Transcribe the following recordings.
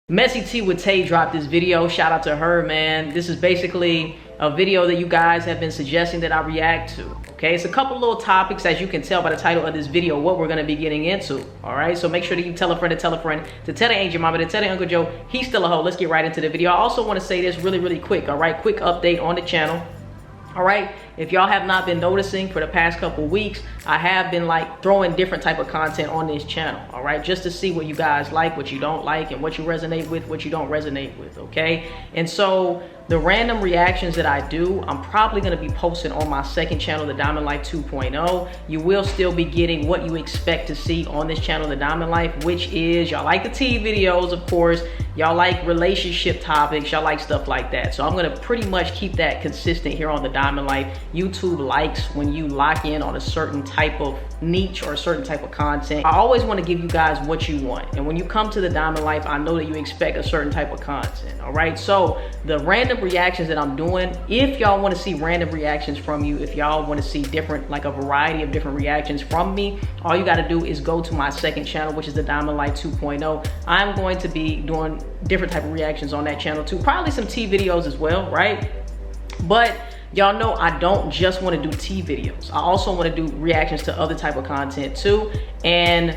Messy T with Tay dropped this video. Shout out to her, man. This is basically a video that you guys have been suggesting that I react to. Okay, it's a couple little topics, as you can tell by the title of this video, what we're going to be getting into. All right, so make sure that you tell a friend to tell a friend to tell the Angel Mama to tell the Uncle Joe he's still a hoe. Let's get right into the video. I also want to say this really quick. All right, quick update on the channel. All right, if y'all have not been noticing for the past couple weeks, I have been like throwing different type of content on this channel. All right, just to see what you guys like, what you don't like, and what you resonate with, what you don't resonate with. Okay, and so the random reactions that I do, I'm probably going to be posting on my second channel, the Diamond Life 2.0. You will still be getting what you expect to see on this channel, the Diamond Life, which is, y'all like the tea videos, of course. Y'all like relationship topics. Y'all like stuff like that. So I'm going to pretty much keep that consistent here on the Diamond Life. YouTube likes when you lock in on a certain type of niche or a certain type of content. I always want to give you guys what you want. And when you come to the Diamond Life, I know that you expect a certain type of content. All right. So the random reactions that I'm doing, if y'all want to see random reactions from you, if y'all want to see different, like a variety of different reactions from me, all you got to do is go to my second channel, which is the Diamond Life 2.0. I'm going to be doing different type of reactions on that channel too, probably some tea videos as well, right? But y'all know I don't just want to do tea videos. I also want to do reactions to other type of content too. And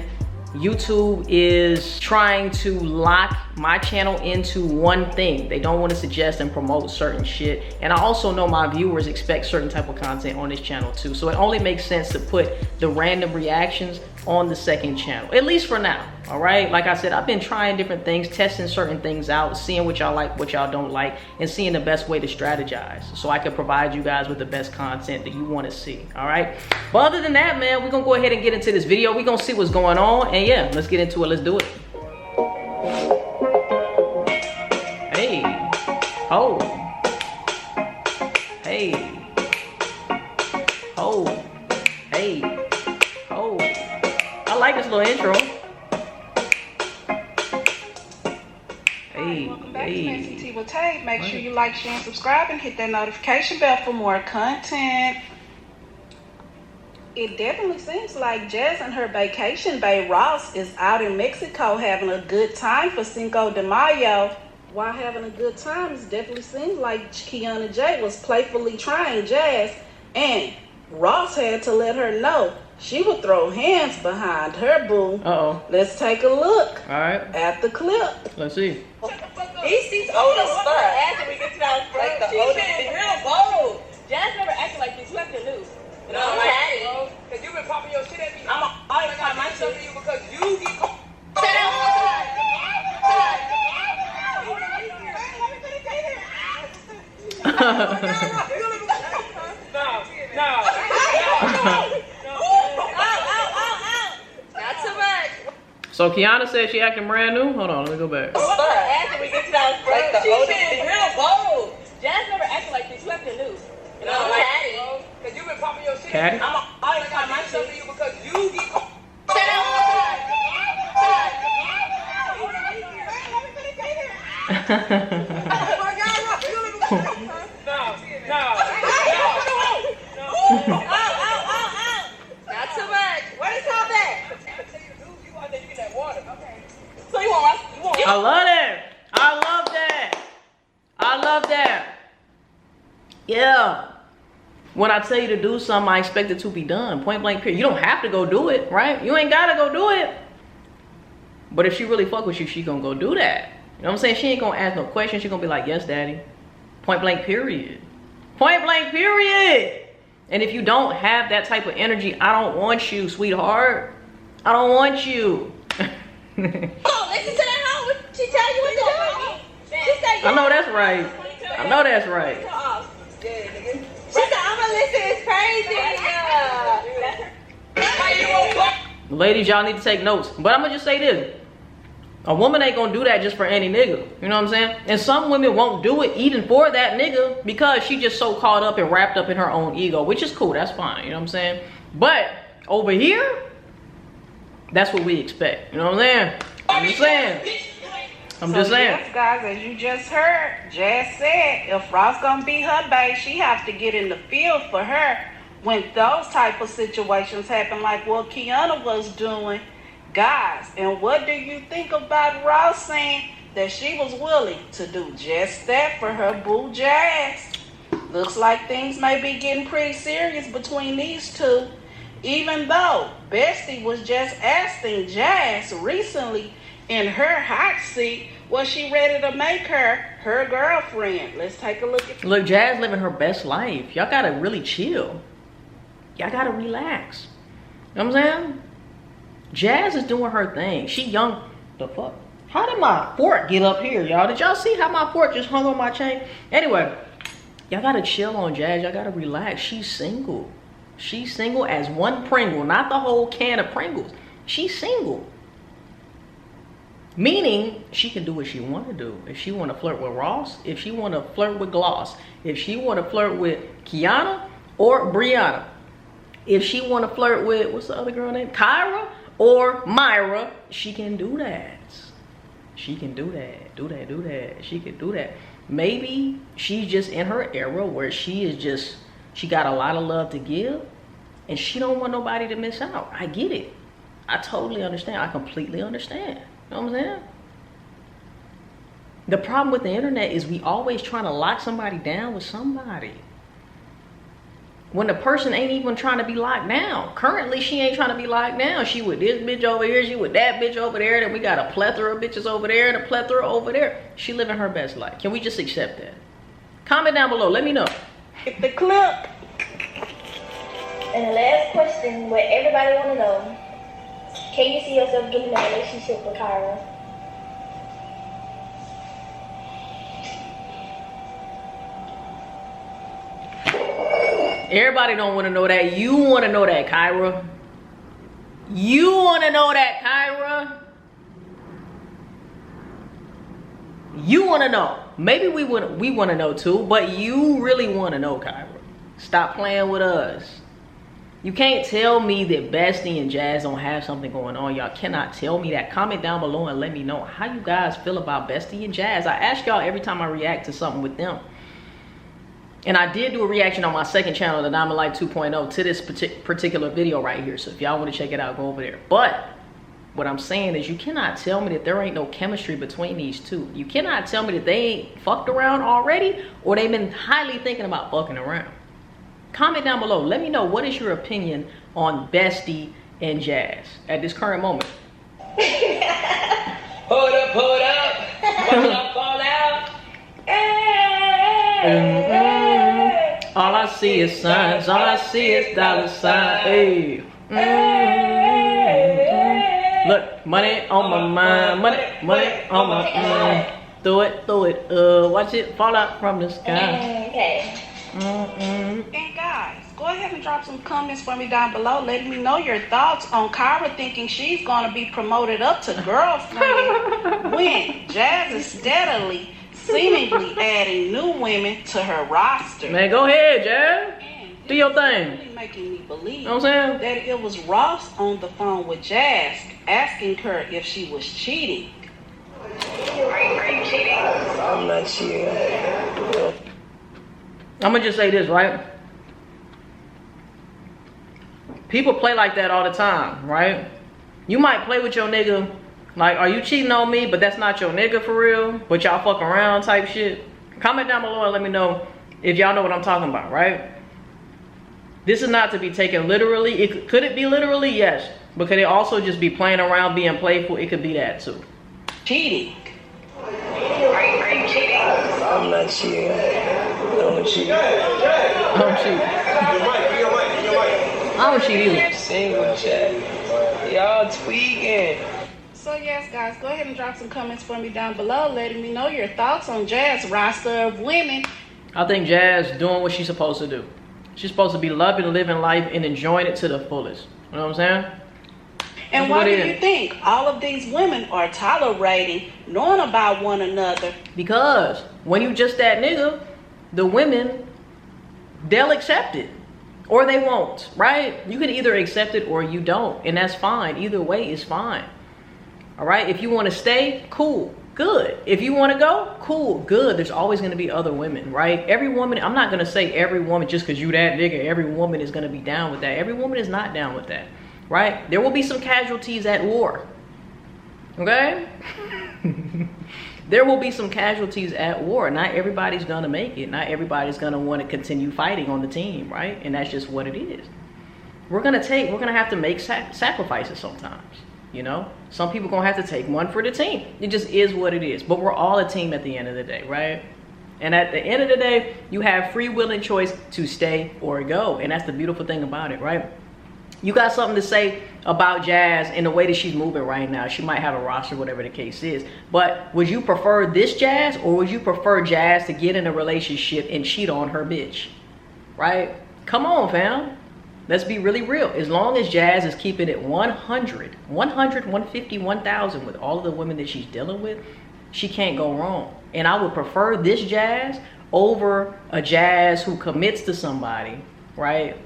YouTube is trying to lock my channel into one thing. They don't want to suggest and promote certain shit. And I also know my viewers expect certain type of content on this channel too. So it only makes sense to put the random reactions on the second channel, at least for now. All right, like I said, I've been trying different things, testing certain things out, seeing what y'all like, what y'all don't like, and seeing the best way to strategize so I can provide you guys with the best content that you want to see. All right, but other than that, man, we're gonna go ahead and get into this video. We're gonna see what's going on, and yeah, let's get into it. Let's do it. Hey, oh, hey, oh, hey, oh. I like this little intro. Hey, welcome back to Messy T with Tay. Make sure you like, share, and subscribe, and hit that notification bell for more content. It definitely seems like Jazz and her vacation bae Ross is out in Mexico having a good time for Cinco de Mayo. While having a good time, it definitely seems like Kiannajay was playfully trying Jazz, and Ross had to let her know she would throw hands behind her boo. Uh-oh. Let's take a look. All right. At the clip. Let's see. He's older stuff. After we get to that, like the older, real bold. Jazz never acted like this. You have to lose. You know what I'm saying? Because you've been popping your shit at me. I'm always popping my shit at you because you get caught. So Kiana said she acting brand new? Hold on, let me go back. After we get to that, like the older, real bold. Jazz never acted like this. You have to lose. You know what I'm saying? Because you've been popping your shit. Caddy? I'm always popping my shit at you because you get caught. Not too much. What is all that? So you want I love that. I love that. I love that. Yeah. When I tell you to do something, I expect it to be done. Point blank period. You don't have to go do it, right? You ain't gotta go do it. But if she really fuck with you, she gonna go do that. You know what I'm saying? She ain't gonna ask no questions. She gonna be like, yes, daddy. Point blank period. Point blank period. And if you don't have that type of energy, I don't want you, sweetheart. I don't want you. oh, listen to that hoe. She tell you what to do. She said, I know that's right. I know that's right. She said, I'ma listen, it's crazy. Ladies, y'all need to take notes. But I'm gonna just say this. A woman ain't gonna do that just for any nigga. You know what I'm saying? And some women won't do it even for that nigga because she just so caught up and wrapped up in her own ego, which is cool. That's fine. You know what I'm saying? But over here, that's what we expect. You know what I'm saying? I'm just saying. I'm just saying. Yes, guys, as you just heard, Jazz said if Ross gonna be her bae, she have to get in the field for her. when those type of situations happen, like what Kiana was doing. Guys, and what do you think about Ross saying that she was willing to do just that for her boo Jazz? Looks like things may be getting pretty serious between these two, even though Bestie was just asking Jazz recently in her hot seat, was she ready to make her girlfriend? Let's take a look at. Look, Jazz living her best life. Y'all gotta really chill. Y'all gotta relax. You know what I'm saying? Jazz is doing her thing. She young. The fuck? How did my fork get up here, y'all? Did y'all see how my fork just hung on my chain? Anyway, y'all gotta chill on Jazz. Y'all gotta relax. She's single. She's single as one Pringle, not the whole can of Pringles. She's single. Meaning, she can do what she want to do. If she want to flirt with Ross, if she want to flirt with Gloss, if she want to flirt with Kiana or Brianna, if she want to flirt with, what's the other girl name? Kyra or Myra, she can do that. She can do that. Do that. She can do that. Maybe she's just in her era where she got a lot of love to give and she don't want nobody to miss out. I get it. I totally understand. I completely understand. You know what I'm saying? The problem with the internet is we always trying to lock somebody down with somebody, when the person ain't even trying to be locked down. Currently, she ain't trying to be locked down. She with this bitch over here, she with that bitch over there, then we got a plethora of bitches over there and a plethora over there. She living her best life. Can we just accept that? Comment down below, let me know. Hit the clip. And the last question, what everybody want to know, can you see yourself getting in a relationship with Kyra? Everybody don't want to know that. You want to know that, Kyra. You want to know that, Kyra. You want to know. Maybe we want to know too, but you really want to know, Kyra. Stop playing with us. You can't tell me that Bestie and Jazz don't have something going on. Y'all cannot tell me that. Comment down below and let me know how you guys feel about Bestie and Jazz. I ask y'all every time I react to something with them. And I did do a reaction on my second channel, The Diamond Life 2.0, to this particular video right here. So if y'all want to check it out, go over there. But what I'm saying is you cannot tell me that there ain't no chemistry between these two. You cannot tell me that they ain't fucked around already or they've been highly thinking about fucking around. Comment down below. Let me know, what is your opinion on Bestie and Jazz at this current moment? Hold up. Watch it fall out. All I see is signs. All I see is dollar signs. Hey. Look, money on my mind. Money on my mind. Throw it. Watch it fall out from the sky. Okay. And guys, go ahead and drop some comments for me down below, letting me know your thoughts on Kyra thinking she's going to be promoted up to girlfriend when Jazz is steadily, seemingly adding new women to her roster. Man, go ahead, Jazz. Do your thing. Really making me believe, know what I'm saying, that it was Ross on the phone with Jazz asking her if she was cheating. Are you cheating? I'm not cheating. I'm gonna just say this, right? People play like that all the time, right? You might play with your nigga, like, are you cheating on me? But that's not your nigga for real, but y'all fuck around type shit. Comment down below and let me know if y'all know what I'm talking about, right? This is not to be taken literally. Could it be literally? Yes. But could it also just be playing around, being playful? It could be that too. Cheating. Are you cheating? I'm not cheating. I don't cheat. I don't cheat. I don't cheat either. Single chat. Y'all tweaking. So yes, guys, go ahead and drop some comments for me down below, letting me know your thoughts on Jazz roster of women. I think Jazz doing what she's supposed to do. She's supposed to be loving, living life, and enjoying it to the fullest. You know what I'm saying? And why do you think all of these women are tolerating, knowing about one another? Because when you just that nigga, the women, they'll accept it. Or they won't, right? You can either accept it or you don't. And that's fine. Either way is fine. All right? If you want to stay, cool. good. If you want to go, cool, good. There's always going to be other women, right? Every woman, I'm not going to say every woman just because you that nigga, every woman is going to be down with that. Every woman is not down with that, right? There will be some casualties at war, okay? There will be some casualties at war. Not everybody's going to make it. Not everybody's going to want to continue fighting on the team, right? And that's just what it is. We're going to have to make sacrifices sometimes, you know? Some people going to have to take one for the team. It just is what it is. But we're all a team at the end of the day, right? And at the end of the day, you have free will and choice to stay or go. And that's the beautiful thing about it, right? You got something to say about Jazz and the way that she's moving right now. She might have a roster, whatever the case is. But would you prefer this Jazz, or would you prefer Jazz to get in a relationship and cheat on her bitch? Right? Come on, fam. Let's be really real. As long as Jazz is keeping it 100, 150, 1,000 with all of the women that she's dealing with, she can't go wrong. And I would prefer this Jazz over a Jazz who commits to somebody, right?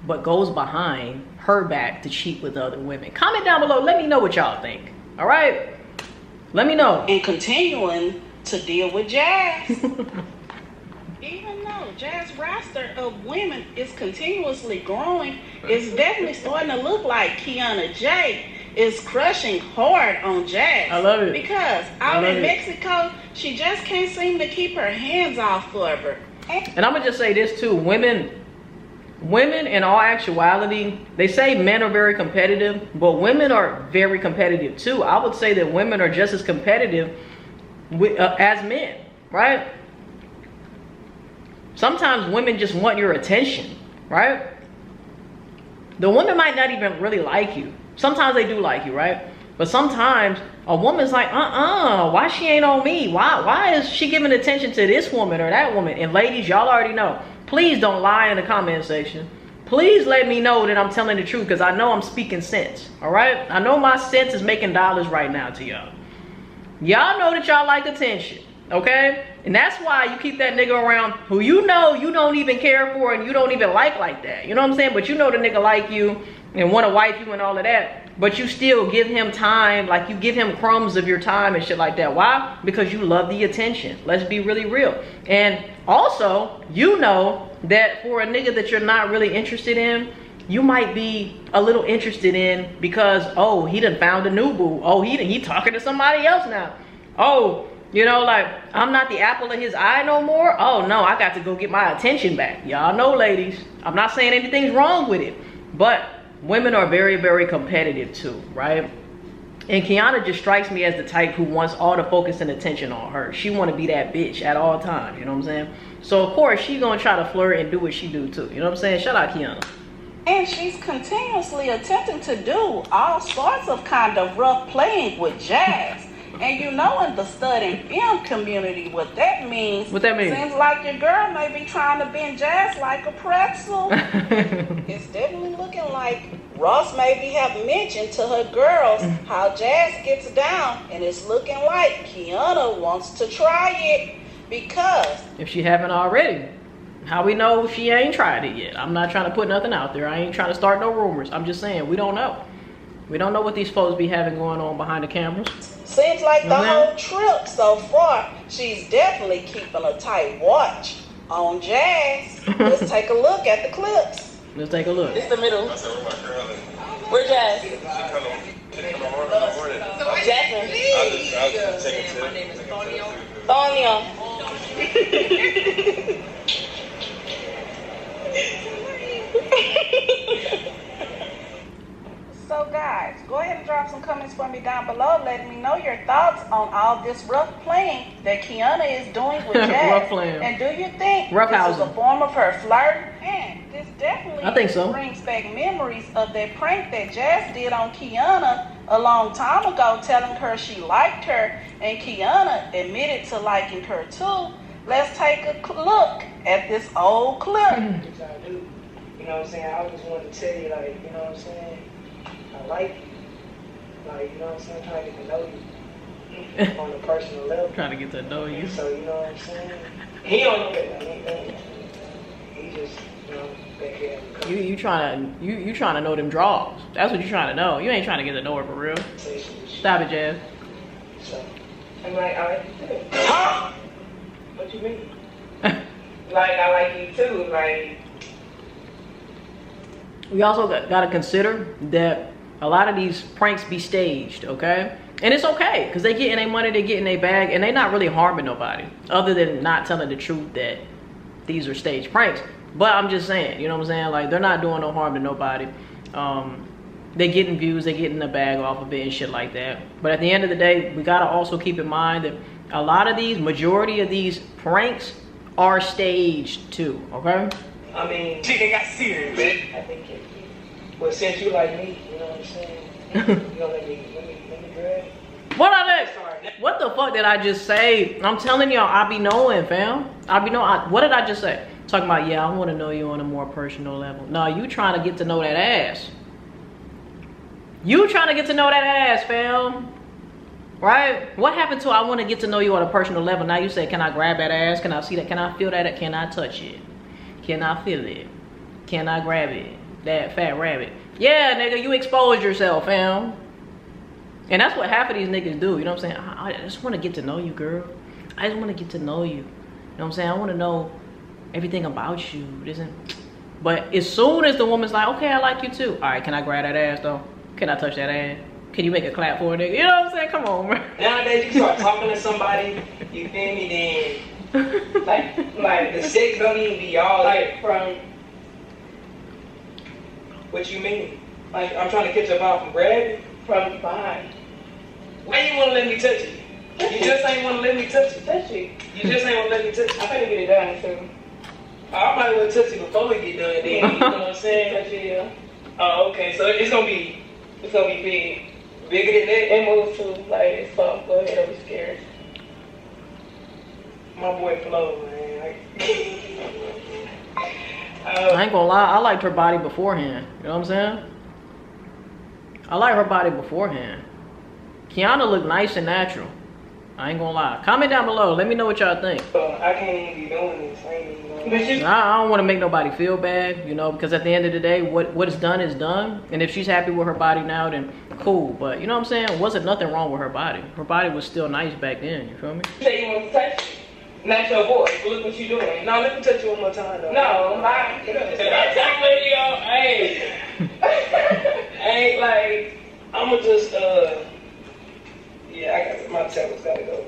But goes behind her back to cheat with other women. Comment down below. Let me know what y'all think. All right? Let me know. And continuing to deal with Jazz. Even though Jazz roster of women is continuously growing, it's definitely starting to look like Kiannajay is crushing hard on Jazz. I love it. Because out in Mexico, she just can't seem to keep her hands off of her. And I'm going to just say this too. Women in all actuality, they say men are very competitive, but women are very competitive too. I would say that women are just as competitive as men, right? Sometimes women just want your attention, right? The woman might not even really like you. Sometimes they do like you, right? But sometimes a woman's like, why she ain't on me? Why is she giving attention to this woman or that woman? And ladies, y'all already know. Please don't lie in the comment section. Please let me know that I'm telling the truth, because I know I'm speaking sense, all right? I know my sense is making dollars right now to y'all. Y'all know that y'all like attention, okay? And that's why you keep that nigga around who you know you don't even care for and you don't even like that. You know what I'm saying? But you know the nigga like you and want to wife you and all of that. But you still give him time, like you give him crumbs of your time and shit like that. Why? Because you love the attention. Let's be really real. And also, you know that for a nigga that you're not really interested in, you might be a little interested in because, oh, he done found a new boo. Oh, he talking to somebody else now. Oh, you know, like, I'm not the apple of his eye no more. Oh, no, I got to go get my attention back. Y'all know, ladies, I'm not saying anything's wrong with it. But women are very, very competitive too, right? And Kiana just strikes me as the type who wants all the focus and attention on her. She want to be that bitch at all times, you know what I'm saying? So, of course, she's going to try to flirt and do what she do too. You know what I'm saying? Shout out Kiana. And she's continuously attempting to do all sorts of kind of rough playing with Jazz. And you know, in the stud and film community, what that means. What that means? Seems like your girl may be trying to bend Jazz like a pretzel. It's definitely looking like Ross maybe have mentioned to her girls how Jazz gets down, and it's looking like Kiana wants to try it because if she haven't already, how we know she ain't tried it yet? I'm not trying to put nothing out there. I ain't trying to start no rumors. I'm just saying we don't know. We don't know what these folks be having going on behind the cameras. Seems like the whole trip so far, she's definitely keeping a tight watch on Jazz. Let's take a look at the clips. Let's take a look. It's the middle. Where Jazz? Jasmine. My name is Tonio. So guys, go ahead and drop some comments for me down below, letting me know your thoughts on all this rough playing that Kiana is doing with Jazz. Rough playing. And do you think this Roughhousing. is a form of her flirting? And this definitely I think so. brings back memories of that prank that Jazz did on Kiana a long time ago, telling her she liked her, and Kiana admitted to liking her too. Let's take a look at this old clip. You know what I'm saying? I just wanted to tell you, like, you know what I'm saying? I like you. Like, you know what I'm saying? Trying to get to know you on a personal level. Trying to get to know you. So, you know what I'm saying? He don't know that. He just, you know, back here. You trying to know them draws. That's what you trying to know. You ain't trying to get to know her for real. Stop it, Jazz. So, I'm like, I like you too. Huh? What you mean? Like, I like you too. Like, we also got to consider that a lot of these pranks be staged, okay? And it's okay, because they getting their money, they getting their bag, and they not really harming nobody, other than not telling the truth that these are staged pranks. But I'm just saying, you know what I'm saying? Like, they're not doing no harm to nobody. They getting views, they getting the bag off of it and shit like that. But at the end of the day, we gotta also keep in mind that a lot of these, majority of these pranks are staged too, okay? I mean, she got serious, man. I think it. Well, since you like me, you know what I'm saying? You gonna let me grab? What the fuck did I just say? I'm telling y'all, I be knowing, fam. What did I just say? Talking about, yeah, I want to know you on a more personal level. No, you trying to get to know that ass. You trying to get to know that ass, fam. Right? What happened to I want to get to know you on a personal level? Now you say, can I grab that ass? Can I see that? Can I feel that? Can I touch it? Can I feel it? Can I grab it? That fat rabbit. Yeah, nigga, you exposed yourself, fam. And that's what half of these niggas do. You know what I'm saying? I just want to get to know you, girl. I just want to get to know you. You know what I'm saying? I want to know everything about you. But as soon as the woman's like, okay, I like you too. All right, can I grab that ass though? Can I touch that ass? Can you make a clap for a nigga? You know what I'm saying? Come on, bro. Nowadays, you start talking to somebody, you feel me, then, like the sex don't even be all like from, what you mean? Like, I'm trying to catch a vibe from grabbing? From behind. Why you wanna let me touch you? You just ain't wanna let me touch you. Touch you. You just ain't wanna let me touch you. I'm gonna get it done soon. I might want to touch you before we get done then, you know what I'm saying? Touch you, yeah. Oh, okay, so it's gonna be big. Bigger than that? It moves too, like, it's soft. Go ahead, don't be scared. My boy Flo, man. I ain't gonna lie, I liked her body beforehand. You know what I'm saying? I like her body beforehand. Kiana looked nice and natural. I ain't gonna lie. Comment down below. Let me know what y'all think. I can't even be doing this. I ain't even doing I don't want to make nobody feel bad, you know, because at the end of the day, what is done is done. And if she's happy with her body now, then cool. But you know what I'm saying? Wasn't nothing wrong with her body. Her body was still nice back then. You feel me? You say you want to touch me? Not your voice. Look what you doing. No, let me touch you one more time, though. No, my. Hey. Ain't like, I'ma just, yeah, I got my temples gotta go.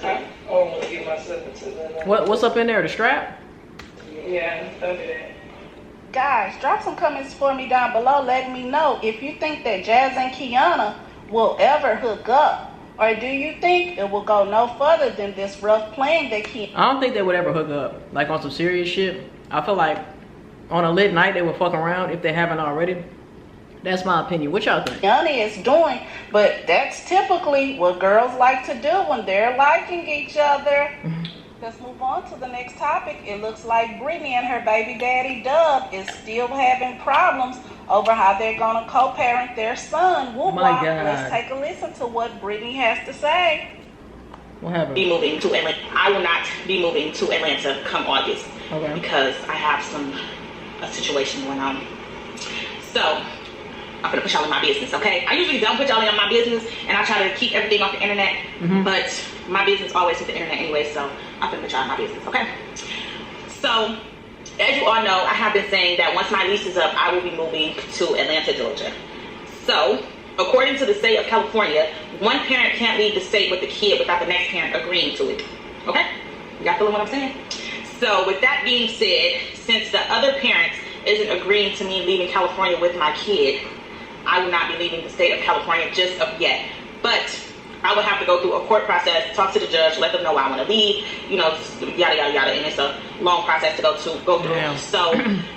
Huh? I don't want to get myself into that. What's up in there? The strap? Yeah, don't do that. Guys, drop some comments for me down below letting me know if you think that Jazz and Kiana will ever hook up. Or do you think it will go no further than this rough playing that Kiana? I don't think they would ever hook up. Like on some serious shit. I feel like on a lit night they would fuck around if they haven't already. That's my opinion. What y'all think? Kiana is doing, but that's typically what girls like to do when they're liking each other. Let's move on to the next topic. It looks like Britney and her baby daddy Dub is still having problems over how they're gonna co-parent their son. Oh my God. Let's take a listen to what Britney has to say. What happened? Be moving to Atlanta. I will not be moving to Atlanta come August. Okay. Because I have a situation going on. So I'm gonna put y'all in my business, okay? I usually don't put y'all in my business, and I try to keep everything off the internet. But my business always with the internet anyway, so I'm gonna put y'all in my business, okay? So, as you all know, I have been saying that once my lease is up, I will be moving to Atlanta, Georgia. So, according to the state of California, one parent can't leave the state with the kid without the next parent agreeing to it, okay? Y'all feeling what I'm saying? So, with that being said, since the other parent isn't agreeing to me leaving California with my kid, I will not be leaving the state of California just of yet. But I would have to go through a court process, talk to the judge, let them know why I want to leave, you know, yada, yada, yada. And it's a long process to go through. Yeah. So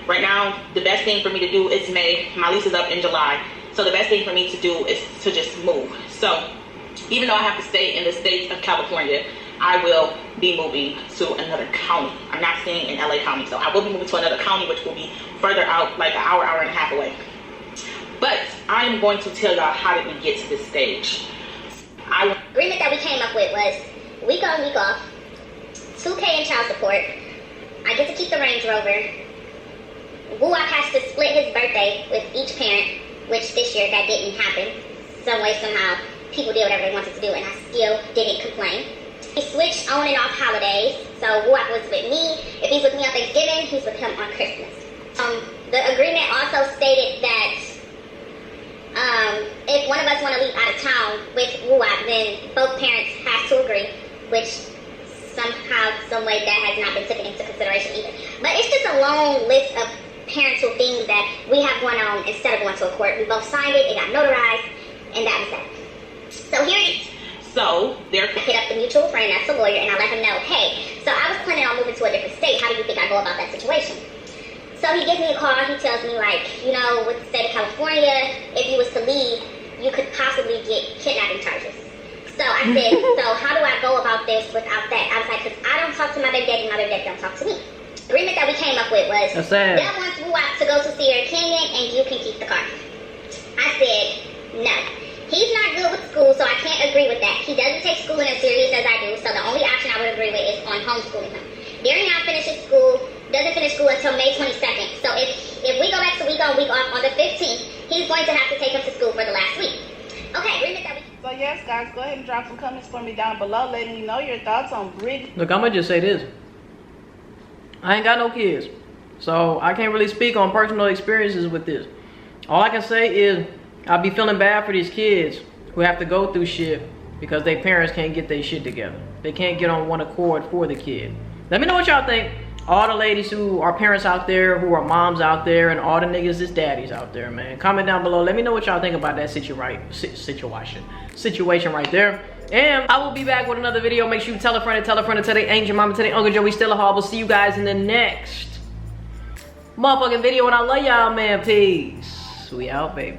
right now, the best thing for me to do is my lease is up in July. So the best thing for me to do is to just move. So even though I have to stay in the state of California, I will be moving to another county. I'm not staying in LA County. So I will be moving to another county, which will be further out, like an hour and a half away. But I am going to tell y'all how did we get to this stage. Agreement that we came up with was week on, week off, $2K in child support. I get to keep the Range Rover. Wuak has to split his birthday with each parent, which this year that didn't happen. Some way, somehow, people did whatever they wanted to do, and still didn't complain. He switched on and off holidays. So Wuap was with me. If he's with me on Thanksgiving, he's with him on Christmas. The agreement also stated that if one of us want to leave out of town with Wuap, then both parents have to agree, which somehow, some way that has not been taken into consideration either. But it's just a long list of parental things that we have going on instead of going to a court. We both signed it, it got notarized, and that was that. So here it is. So I hit up the mutual friend that's a lawyer, and I let him know, hey, so I was planning on moving to a different state. How do you think I go about that situation? So he gives me a call. He tells me, like, you know, with the state of California, if you was to leave, you could possibly get kidnapping charges. So I said, so how do I go about this without that? I was like, because I don't talk to my baby daddy, my baby daddy don't talk to me. The agreement that we came up with was, Dad wants Wuap to go to Sierra Canyon, and you can keep the car. I said, no. He's not good with school, so I can't agree with that. He doesn't take schooling as serious as I do, so the only option I would agree with is on homeschooling him. Darian finishes school, doesn't finish school until May 22nd. So if we go back to week on, week off on the 15th, he's going to have to take him to school for the last week. Okay, agreement that we... So yes, guys, go ahead and drop some comments for me down below, letting me know your thoughts on Britney. Look, I'm gonna just say this. I ain't got no kids, so I can't really speak on personal experiences with this. All I can say is I'll be feeling bad for these kids who have to go through shit because their parents can't get their shit together. They can't get on one accord for the kid. Let me know what y'all think. All the ladies who are parents out there, who are moms out there, and all the niggas is daddies out there, man. Comment down below. Let me know what y'all think about that situation right there. And I will be back with another video. Make sure you tell a friend, tell their aunt, your mama, tell their Uncle Joe we still a hall. We'll see you guys in the next motherfucking video. And I love y'all, man. Peace. We out, baby.